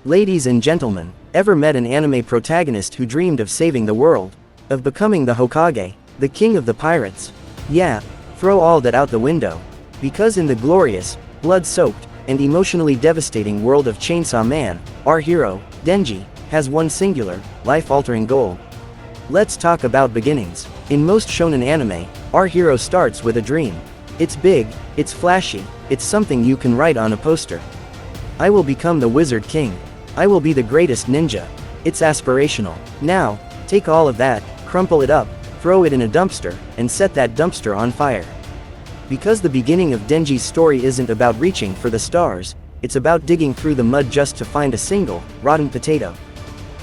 Ladies and gentlemen, ever met an anime protagonist who dreamed of saving the world? Of becoming the Hokage, the king of the pirates? Yeah, throw all that out the window. Because in the glorious, blood-soaked, and emotionally devastating world of Chainsaw Man, our hero, Denji, has one singular, life-altering goal. Let's talk about beginnings. In most shonen anime, our hero starts with a dream. It's big, it's flashy, it's something you can write on a poster. I will become the Wizard King. I will be the greatest ninja. It's aspirational. Now, take all of that, crumple it up, throw it in a dumpster, and set that dumpster on fire. Because the beginning of Denji's story isn't about reaching for the stars, it's about digging through the mud just to find a single, rotten potato.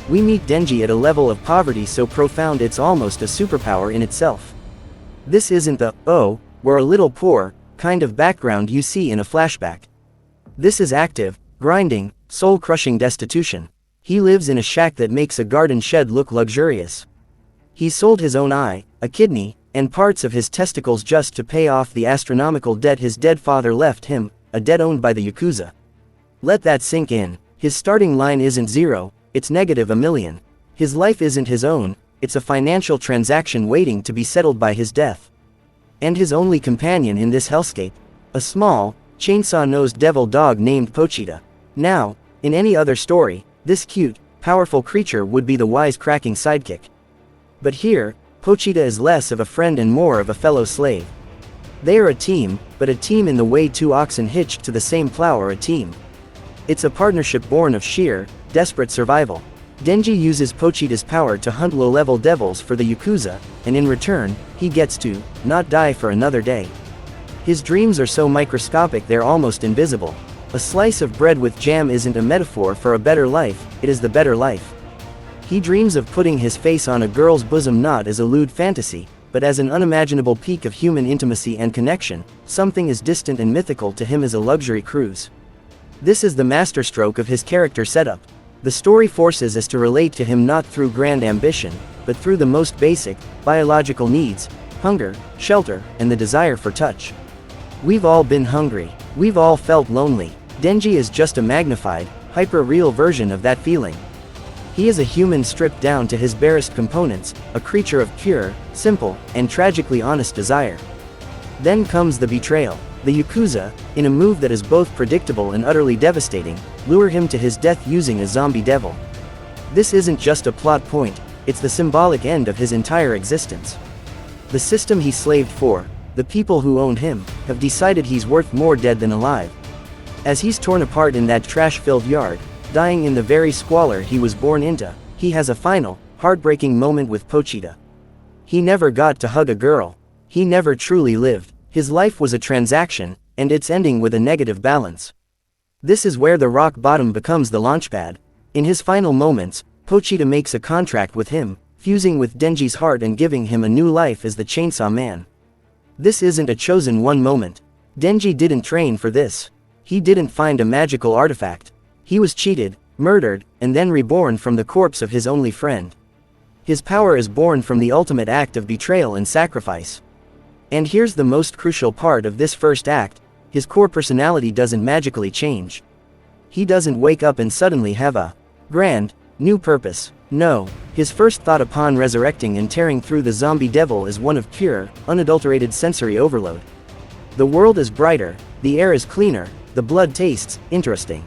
We meet Denji at a level of poverty so profound it's almost a superpower in itself. This isn't the, oh, we're a little poor, kind of background you see in a flashback. This is active, grinding, soul-crushing destitution. He lives in a shack that makes a garden shed look luxurious. He sold his own eye, a kidney, and parts of his testicles just to pay off the astronomical debt his dead father left him, a debt owned by the Yakuza. Let that sink in. His starting line isn't zero, it's negative $1 million. His life isn't his own, it's a financial transaction waiting to be settled by his death. And his only companion in this hellscape? A small, chainsaw-nosed devil dog named Pochita. Now, in any other story, this cute, powerful creature would be the wise-cracking sidekick. But here, Pochita is less of a friend and more of a fellow slave. They are a team, but a team in the way two oxen hitched to the same plow are a team. It's a partnership born of sheer, desperate survival. Denji uses Pochita's power to hunt low-level devils for the Yakuza, and in return, he gets to not die for another day. His dreams are so microscopic they're almost invisible. A slice of bread with jam isn't a metaphor for a better life, it is the better life. He dreams of putting his face on a girl's bosom not as a lewd fantasy, but as an unimaginable peak of human intimacy and connection, something as distant and mythical to him as a luxury cruise. This is the masterstroke of his character setup. The story forces us to relate to him not through grand ambition, but through the most basic, biological needs: hunger, shelter, and the desire for touch. We've all been hungry. We've all felt lonely. Denji is just a magnified, hyper-real version of that feeling. He is a human stripped down to his barest components, a creature of pure, simple, and tragically honest desire. Then comes the betrayal. The Yakuza, in a move that is both predictable and utterly devastating, lure him to his death using a zombie devil. This isn't just a plot point, it's the symbolic end of his entire existence. The system he slaved for, the people who owned him, have decided he's worth more dead than alive. As he's torn apart in that trash-filled yard, dying in the very squalor he was born into, he has a final, heartbreaking moment with Pochita. He never got to hug a girl. He never truly lived. His life was a transaction, and it's ending with a negative balance. This is where the rock bottom becomes the launchpad. In his final moments, Pochita makes a contract with him, fusing with Denji's heart and giving him a new life as the Chainsaw Man. This isn't a chosen one moment. Denji didn't train for this. He didn't find a magical artifact. He was cheated, murdered, and then reborn from the corpse of his only friend. His power is born from the ultimate act of betrayal and sacrifice. And here's the most crucial part of this first act: his core personality doesn't magically change. He doesn't wake up and suddenly have a grand, new purpose. No, his first thought upon resurrecting and tearing through the zombie devil is one of pure, unadulterated sensory overload. The world is brighter, the air is cleaner, the blood tastes interesting.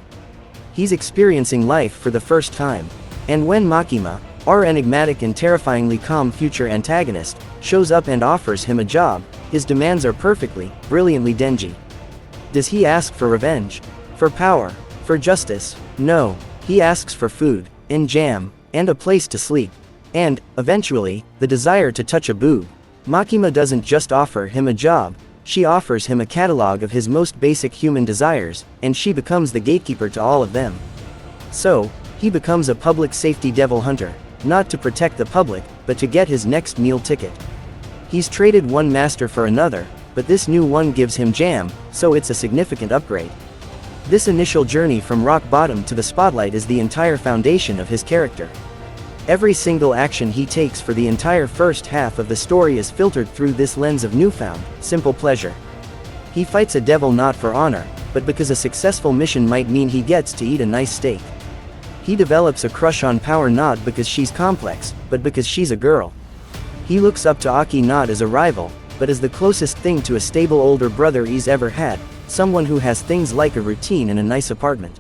He's experiencing life for the first time. And when Makima, our enigmatic and terrifyingly calm future antagonist, shows up and offers him a job, his demands are perfectly, brilliantly Denji. Does he ask for revenge? For power? For justice? No. He asks for food, and jam, and a place to sleep. And, eventually, the desire to touch a boob. Makima doesn't just offer him a job, she offers him a catalog of his most basic human desires, and she becomes the gatekeeper to all of them. So, he becomes a public safety devil hunter, not to protect the public, but to get his next meal ticket. He's traded one master for another, but this new one gives him jam, so it's a significant upgrade. This initial journey from rock bottom to the spotlight is the entire foundation of his character. Every single action he takes for the entire first half of the story is filtered through this lens of newfound, simple pleasure. He fights a devil not for honor, but because a successful mission might mean he gets to eat a nice steak. He develops a crush on Power not because she's complex, but because she's a girl. He looks up to Aki not as a rival, but as the closest thing to a stable older brother he's ever had, someone who has things like a routine and a nice apartment.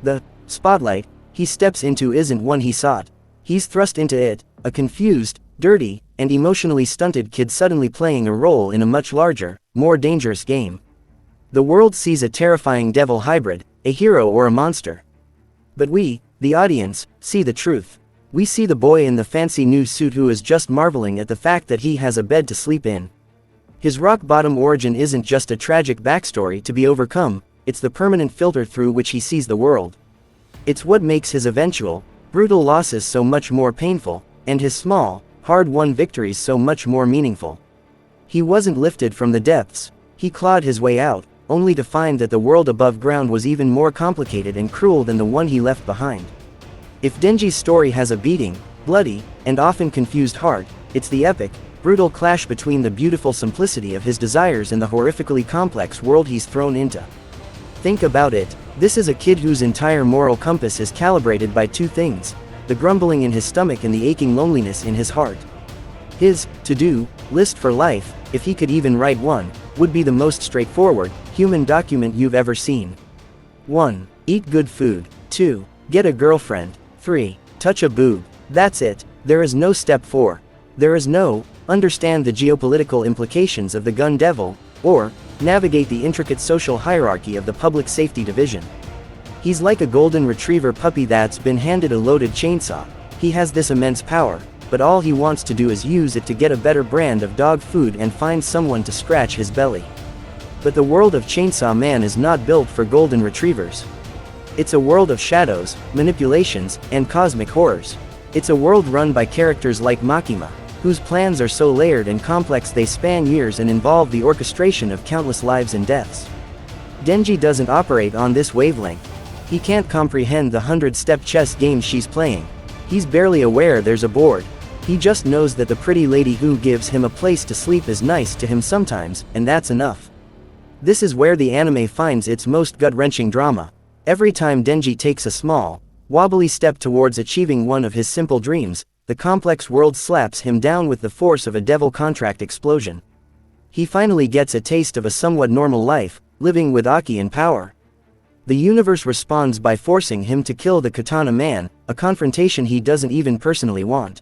The spotlight he steps into isn't one he sought. He's thrust into it, a confused, dirty, and emotionally stunted kid suddenly playing a role in a much larger, more dangerous game. The world sees a terrifying devil hybrid, a hero or a monster. But we, the audience, see the truth. We see the boy in the fancy new suit who is just marveling at the fact that he has a bed to sleep in. His rock-bottom origin isn't just a tragic backstory to be overcome, it's the permanent filter through which he sees the world. It's what makes his eventual, brutal losses so much more painful, and his small, hard-won victories so much more meaningful. He wasn't lifted from the depths, he clawed his way out, only to find that the world above ground was even more complicated and cruel than the one he left behind. If Denji's story has a beating, bloody, and often confused heart, it's the epic, brutal clash between the beautiful simplicity of his desires and the horrifically complex world he's thrown into. Think about it, this is a kid whose entire moral compass is calibrated by two things: the grumbling in his stomach and the aching loneliness in his heart. His to-do list for life, if he could even write one, would be the most straightforward, human document you've ever seen. 1. Eat good food. 2. Get a girlfriend. 3. Touch a boob. That's it. There is no step 4. There is no, understand the geopolitical implications of the gun devil, or, navigate the intricate social hierarchy of the public safety division. He's like a golden retriever puppy that's been handed a loaded chainsaw. He has this immense power, but all he wants to do is use it to get a better brand of dog food and find someone to scratch his belly. But the world of Chainsaw Man is not built for golden retrievers. It's a world of shadows, manipulations, and cosmic horrors. It's a world run by characters like Makima, whose plans are so layered and complex they span years and involve the orchestration of countless lives and deaths. Denji doesn't operate on this wavelength. He can't comprehend the 100-step chess game she's playing. He's barely aware there's a board. He just knows that the pretty lady who gives him a place to sleep is nice to him sometimes, and that's enough. This is where the anime finds its most gut-wrenching drama. Every time Denji takes a small, wobbly step towards achieving one of his simple dreams, the complex world slaps him down with the force of a devil contract explosion. He finally gets a taste of a somewhat normal life, living with Aki in power. The universe responds by forcing him to kill the Katana Man, a confrontation he doesn't even personally want.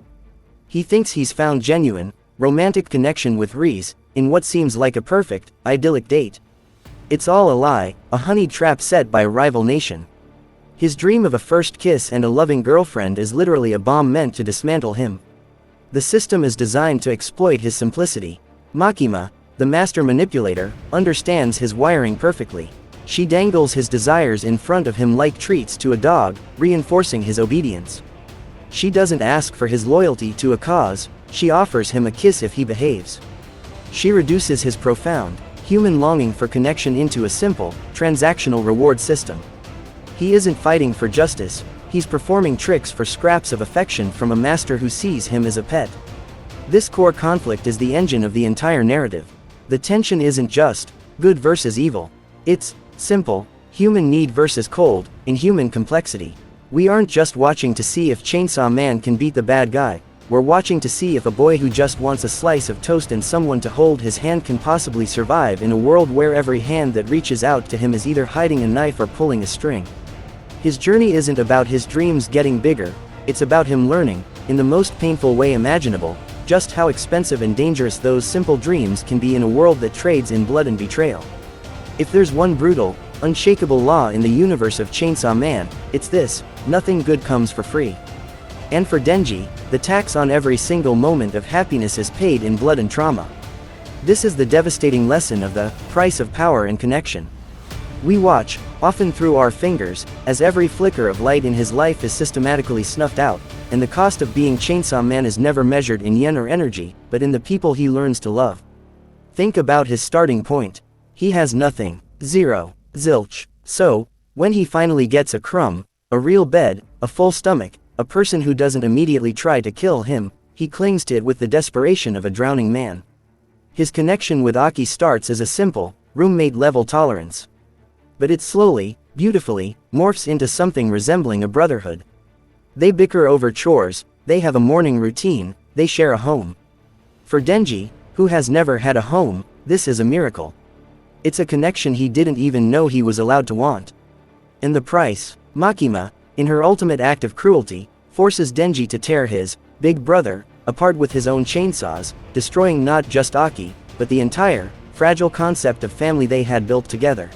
He thinks he's found genuine, romantic connection with Riz, in what seems like a perfect, idyllic date. It's all a lie, a honeyed trap set by a rival nation. His dream of a first kiss and a loving girlfriend is literally a bomb meant to dismantle him. The system is designed to exploit his simplicity. Makima, the master manipulator, understands his wiring perfectly. She dangles his desires in front of him like treats to a dog, reinforcing his obedience. She doesn't ask for his loyalty to a cause, she offers him a kiss if he behaves. She reduces his profound, human longing for connection into a simple, transactional reward system. He isn't fighting for justice, he's performing tricks for scraps of affection from a master who sees him as a pet. This core conflict is the engine of the entire narrative. The tension isn't just good versus evil. It's simple, human need versus cold, inhuman complexity. We aren't just watching to see if Chainsaw Man can beat the bad guy, we're watching to see if a boy who just wants a slice of toast and someone to hold his hand can possibly survive in a world where every hand that reaches out to him is either hiding a knife or pulling a string. His journey isn't about his dreams getting bigger, it's about him learning, in the most painful way imaginable, just how expensive and dangerous those simple dreams can be in a world that trades in blood and betrayal. If there's one brutal, unshakable law in the universe of Chainsaw Man, it's this: nothing good comes for free. And for Denji, the tax on every single moment of happiness is paid in blood and trauma. This is the devastating lesson of the price of power and connection. We watch, often through our fingers, as every flicker of light in his life is systematically snuffed out, and the cost of being Chainsaw Man is never measured in yen or energy, but in the people he learns to love. Think about his starting point. He has nothing. Zero. Zilch. So, when he finally gets a crumb, a real bed, a full stomach, a person who doesn't immediately try to kill him, he clings to it with the desperation of a drowning man. His connection with Aki starts as a simple, roommate-level tolerance. But it slowly, beautifully, morphs into something resembling a brotherhood. They bicker over chores, they have a morning routine, they share a home. For Denji, who has never had a home, this is a miracle. It's a connection he didn't even know he was allowed to want. And the price, Makima, in her ultimate act of cruelty, forces Denji to tear his big brother apart with his own chainsaws, destroying not just Aki, but the entire, fragile concept of family they had built together.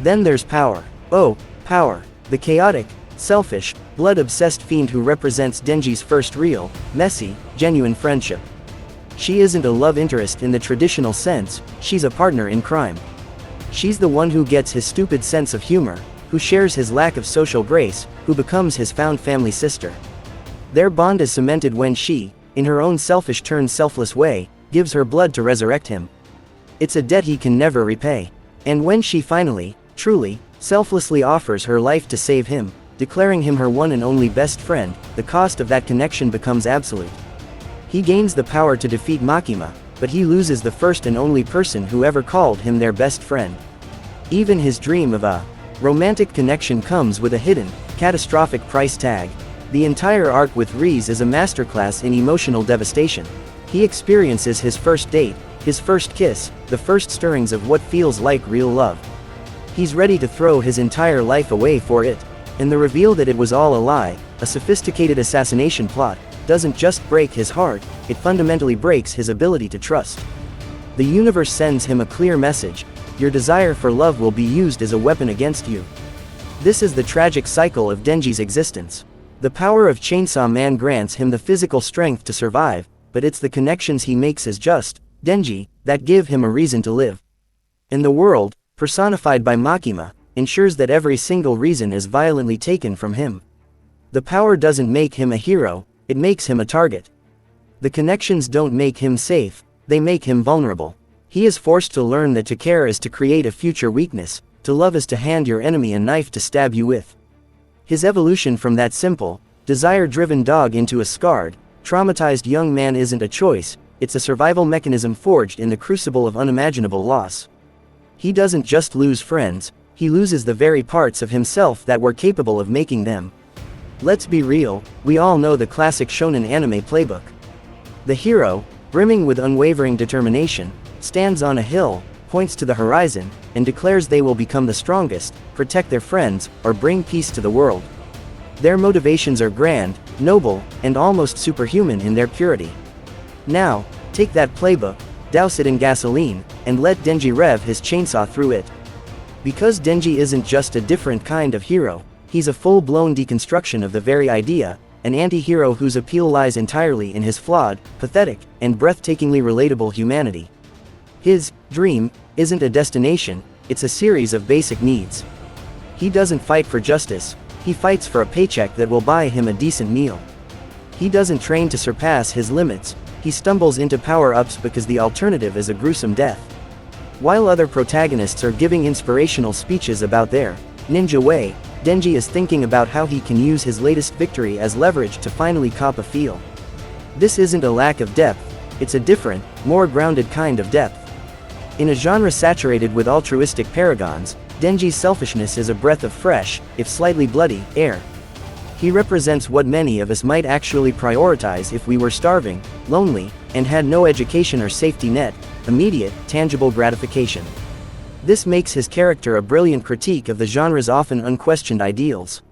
Then there's Power. Oh, Power, the chaotic, selfish, blood-obsessed fiend who represents Denji's first real, messy, genuine friendship. She isn't a love interest in the traditional sense, she's a partner in crime. She's the one who gets his stupid sense of humor, who shares his lack of social grace, who becomes his found family sister. Their bond is cemented when she, in her own selfish selfless way, gives her blood to resurrect him. It's a debt he can never repay. And when she finally, truly, selflessly offers her life to save him, declaring him her one and only best friend, the cost of that connection becomes absolute. He gains the power to defeat Makima, but he loses the first and only person who ever called him their best friend. Even his dream of a romantic connection comes with a hidden, catastrophic price tag. The entire arc with Riz is a masterclass in emotional devastation. He experiences his first date, his first kiss, the first stirrings of what feels like real love. He's ready to throw his entire life away for it. And the reveal that it was all a lie, a sophisticated assassination plot, doesn't just break his heart, it fundamentally breaks his ability to trust. The universe sends him a clear message: your desire for love will be used as a weapon against you. This is the tragic cycle of Denji's existence. The power of Chainsaw Man grants him the physical strength to survive, but it's the connections he makes as just Denji that give him a reason to live. And the world, personified by Makima, ensures that every single reason is violently taken from him. The power doesn't make him a hero, it makes him a target. The connections don't make him safe, they make him vulnerable. He is forced to learn that to care is to create a future weakness, to love is to hand your enemy a knife to stab you with. His evolution from that simple, desire-driven dog into a scarred, traumatized young man isn't a choice, it's a survival mechanism forged in the crucible of unimaginable loss. He doesn't just lose friends, he loses the very parts of himself that were capable of making them. Let's be real, we all know the classic shonen anime playbook. The hero, brimming with unwavering determination, stands on a hill, points to the horizon, and declares they will become the strongest, protect their friends, or bring peace to the world. Their motivations are grand, noble, and almost superhuman in their purity. Now, take that playbook, douse it in gasoline, and let Denji rev his chainsaw through it. Because Denji isn't just a different kind of hero, he's a full-blown deconstruction of the very idea, an anti-hero whose appeal lies entirely in his flawed, pathetic, and breathtakingly relatable humanity. His dream isn't a destination, it's a series of basic needs. He doesn't fight for justice, he fights for a paycheck that will buy him a decent meal. He doesn't train to surpass his limits, he stumbles into power-ups because the alternative is a gruesome death. While other protagonists are giving inspirational speeches about their ninja way, Denji is thinking about how he can use his latest victory as leverage to finally cop a feel. This isn't a lack of depth, it's a different, more grounded kind of depth. In a genre saturated with altruistic paragons, Denji's selfishness is a breath of fresh, if slightly bloody, air. He represents what many of us might actually prioritize if we were starving, lonely, and had no education or safety net: immediate, tangible gratification. This makes his character a brilliant critique of the genre's often unquestioned ideals.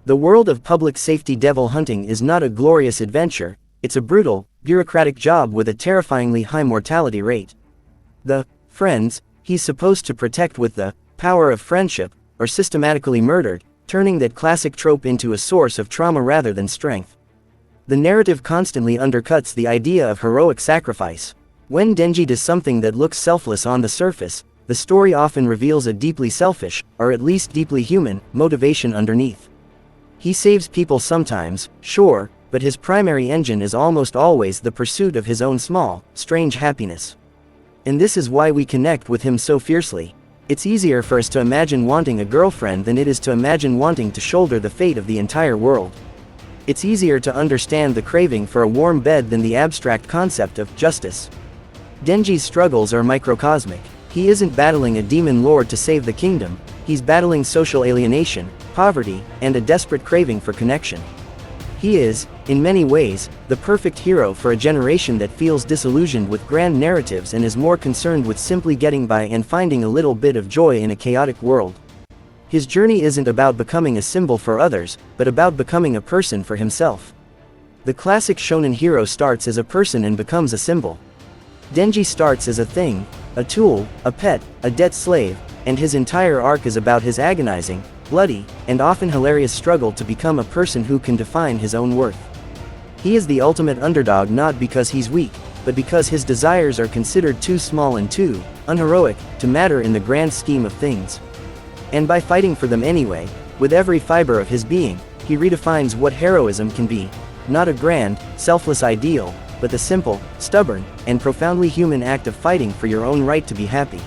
The world of public safety devil hunting is not a glorious adventure, it's a brutal, bureaucratic job with a terrifyingly high mortality rate. The friends he's supposed to protect with the power of friendship are systematically murdered, turning that classic trope into a source of trauma rather than strength. The narrative constantly undercuts the idea of heroic sacrifice. When Denji does something that looks selfless on the surface, the story often reveals a deeply selfish, or at least deeply human, motivation underneath. He saves people sometimes, sure, but his primary engine is almost always the pursuit of his own small, strange happiness. And this is why we connect with him so fiercely. It's easier for us to imagine wanting a girlfriend than it is to imagine wanting to shoulder the fate of the entire world. It's easier to understand the craving for a warm bed than the abstract concept of justice. Denji's struggles are microcosmic. He isn't battling a demon lord to save the kingdom, he's battling social alienation, poverty, and a desperate craving for connection. He is, in many ways, the perfect hero for a generation that feels disillusioned with grand narratives and is more concerned with simply getting by and finding a little bit of joy in a chaotic world. His journey isn't about becoming a symbol for others, but about becoming a person for himself. The classic shonen hero starts as a person and becomes a symbol. Denji starts as a thing, a tool, a pet, a debt slave, and his entire arc is about his agonizing, bloody, and often hilarious struggle to become a person who can define his own worth. He is the ultimate underdog not because he's weak, but because his desires are considered too small and too unheroic to matter in the grand scheme of things. And by fighting for them anyway, with every fiber of his being, he redefines what heroism can be, not a grand, selfless ideal, but the simple, stubborn, and profoundly human act of fighting for your own right to be happy.